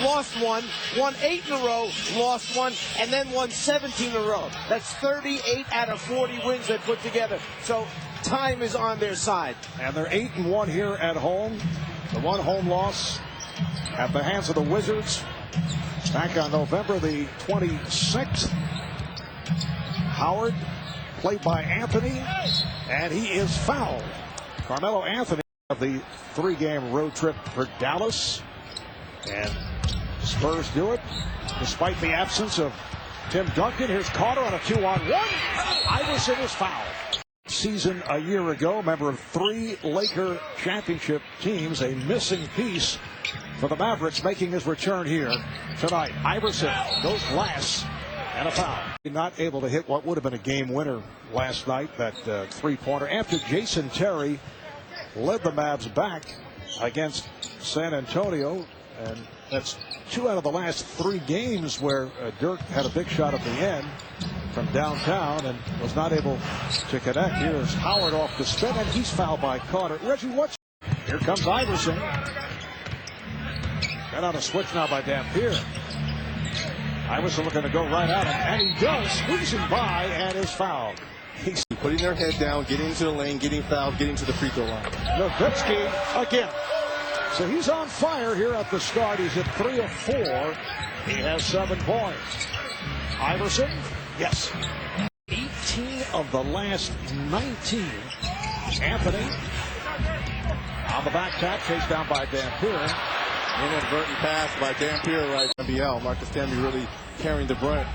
lost one, won 8 in a row, lost one, and then won 17 in a row. That's 38 out of 40 wins they put together. So time is on their side. And they're 8-1 here at home. The one home loss at the hands of the Wizards back on November the 26th. Howard played by Anthony, and he is fouled. Carmelo Anthony of the 3-game road trip for Dallas, and Spurs do it despite the absence of Tim Duncan. Here's Carter on a 2-on-1. Iverson is fouled. Season a year ago, member of 3 Laker championship teams, a missing piece for the Mavericks, making his return here tonight. Iverson goes last, and a foul. Not able to hit what would have been a game winner last night, that 3-pointer, after Jason Terry led the Mavs back against San Antonio. And that's 2 out of the last 3 games where Dirk had a big shot at the end from downtown and was not able to connect. Here's Howard off the spin, and he's fouled by Carter. Reggie, what's... Here comes Iverson. Got on a switch now by Dampier. Iverson looking to go right at him, and he does, squeezing by, and is fouled. He's putting their head down, getting into the lane, getting fouled, getting to the free throw line. Nowitzki again. So he's on fire here at the start. He's at 3 of 4. He has 7 points. Iverson, yes. 18 of the last 19. Anthony on the back tap, chased down by Dampier. Inadvertent pass by Dampier right to DAL. Marcus Camby really carrying the brunt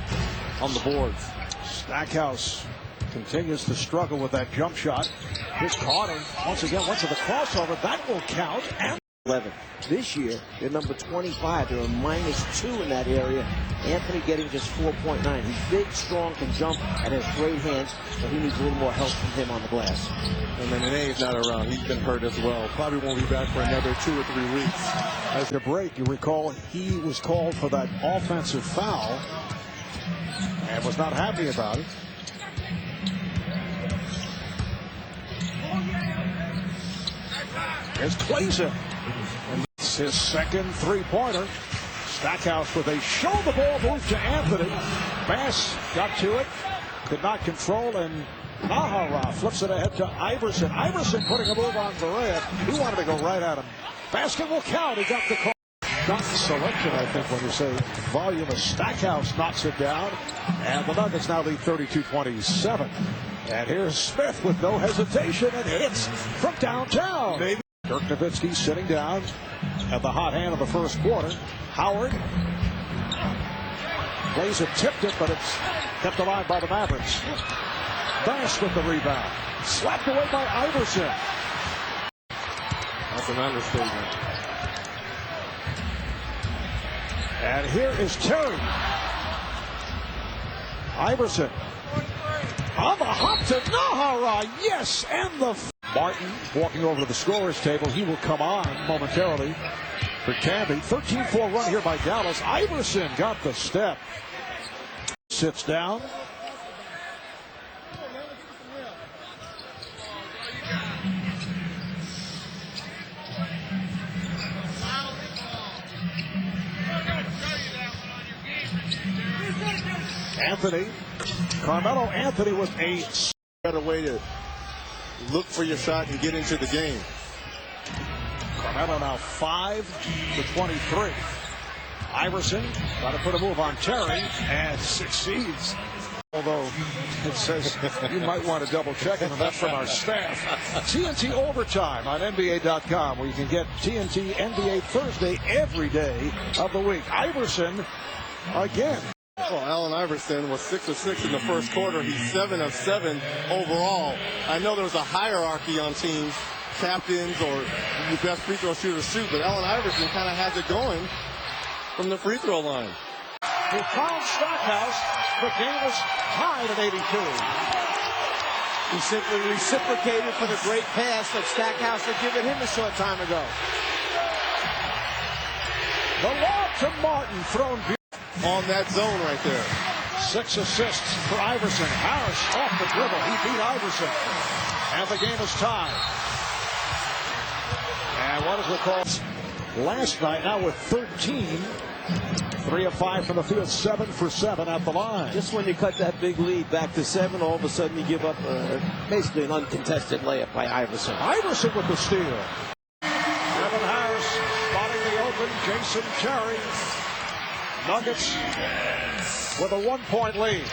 on the boards. Stackhouse continues to struggle with that jump shot. Here's Carter once again, went to the crossover. That will count. And 11. This year, they're number 25. They're a -2 in that area. Anthony getting just 4.9. He's big, strong, can jump, and has great hands, but he needs a little more help from him on the glass. And then Nene's not around. He's been hurt as well. Probably won't be back for another 2 or 3 weeks. As the break, you recall, he was called for that offensive foul and was not happy about it. Here's Clayson. And it's his second 3-pointer. Stackhouse with a shoulder ball move to Anthony. Bass got to it, could not control, and Nahara flips it ahead to Iverson. Iverson putting a move on Varela. He wanted to go right at him. Basket will count. He got the call. Not selection, I think, when you say volume of Stackhouse knocks it down. And the Nuggets now lead 32-27. And here's Smith with no hesitation and hits from downtown. Dirk Nowitzki sitting down at the hot hand of the first quarter. Howard plays it, tipped it, but it's kept alive by the Mavericks. Bass with the rebound. Slapped away by Iverson. That's an understatement. And here is Terry. Iverson on the hop to Nahara. Yes, and the... Martin walking over to the scorer's table. He will come on momentarily for Camby. 13-4 run here by Dallas. Iverson got the step. Sits down. Anthony. Carmelo Anthony with a better way to look for your shot and get into the game. Carmelo now 5 to 23. Iverson trying to put a move on Terry and succeeds. Although it says you might want to double check it, and that's from our staff. TNT Overtime on NBA.com, where you can get TNT NBA Thursday every day of the week. Iverson again. Well, Allen Iverson was 6 of 6 in the first quarter. He's 7 of 7 overall. I know there's a hierarchy on teams, captains or the best free throw shooters shoot, but Allen Iverson kind of has it going from the free throw line. He found Stackhouse. The game is tied at 82. He simply reciprocated for the great pass that Stackhouse had given him a short time ago. The lob to Martin, thrown on that zone right there. 6 assists for Iverson. Harris off the dribble. He beat Iverson. And the game is tied. And what is the call? last night, now with 13. 3 of 5 from the field, 7 for 7 at the line. Just when you cut that big lead back to 7, all of a sudden you give up basically an uncontested layup by Iverson. Iverson with the steal. Evan Harris spotting the open. Jason Terry. Nuggets with a 1-point lead.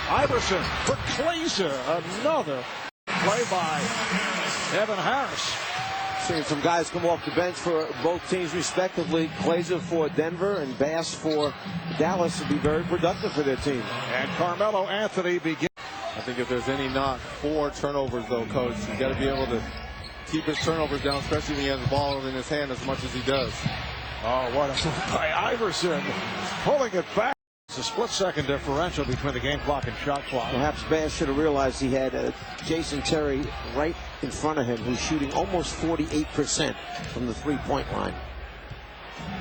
Iverson for Glazer. Another play by Evan Harris. Seeing some guys come off the bench for both teams respectively. Glazer for Denver and Bass for Dallas will be very productive for their team. And Carmelo Anthony begins. I think if there's any knock for turnovers, though, Coach, you got to be able to keep his turnovers down, especially when he has the ball in his hand as much as he does. Oh, what a move by Iverson, pulling it back. It's a split-second differential between the game clock and shot clock. Perhaps Bass should have realized he had Jason Terry right in front of him, who's shooting almost 48% from the three-point line.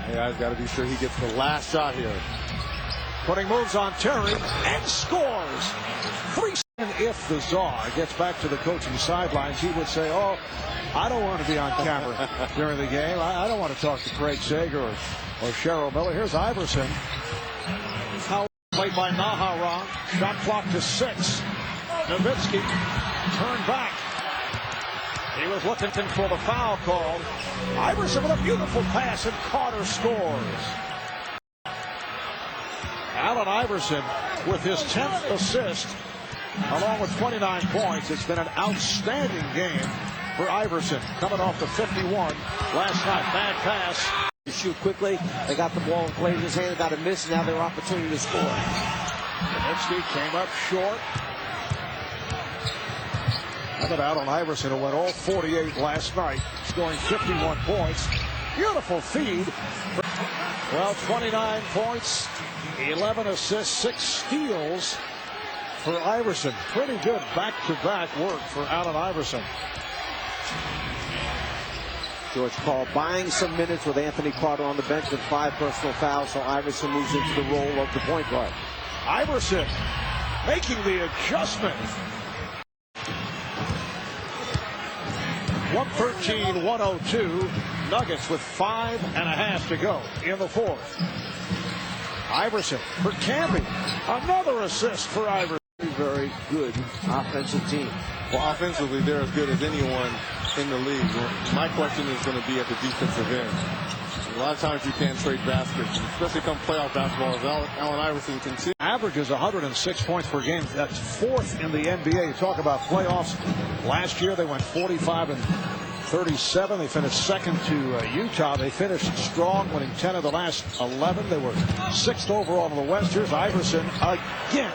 Yeah, he's got to be sure he gets the last shot here. Putting moves on Terry and scores. 3 seconds. If the czar gets back to the coaching sidelines, he would say, "Oh, I don't want to be on camera during the game. I don't want to talk to Craig Sager or Cheryl Miller." Here's Iverson. How played by Naharon. Shot clock to 6. Nowitzki turned back. He was looking for the foul call. Iverson with a beautiful pass, and Carter scores. Allen Iverson with his 10th assist, along with 29 points. It's been an outstanding game for Iverson, coming off the 51 last night. Bad pass. To shoot quickly, they got the ball in Glazer's hand, got a miss, now their opportunity to score. Nowitzki came up short. How about Allen Iverson, who went all 48 last night, scoring 51 points. Beautiful feed. Well, 29 points, 11 assists, 6 steals for Iverson. Pretty good back-to-back work for Allen Iverson. George Karl buying some minutes with Anthony Carter on the bench with 5 personal fouls, so Iverson moves into the role of the point guard. Iverson making the adjustment. 113-102. Nuggets with 5.5 to go in the fourth. Iverson for Camby. Another assist for Iverson. Very good offensive team. Well, offensively, they're as good as anyone in the league. My question is going to be at the defensive end. A lot of times you can't trade baskets, especially come playoff basketball. As Allen Iverson continues. Averages 106 points per game. That's 4th in the NBA. You talk about playoffs. Last year they went 45-37. They finished 2nd to Utah. They finished strong, winning 10 of the last 11. They were 6th overall in the West. Here's Iverson again.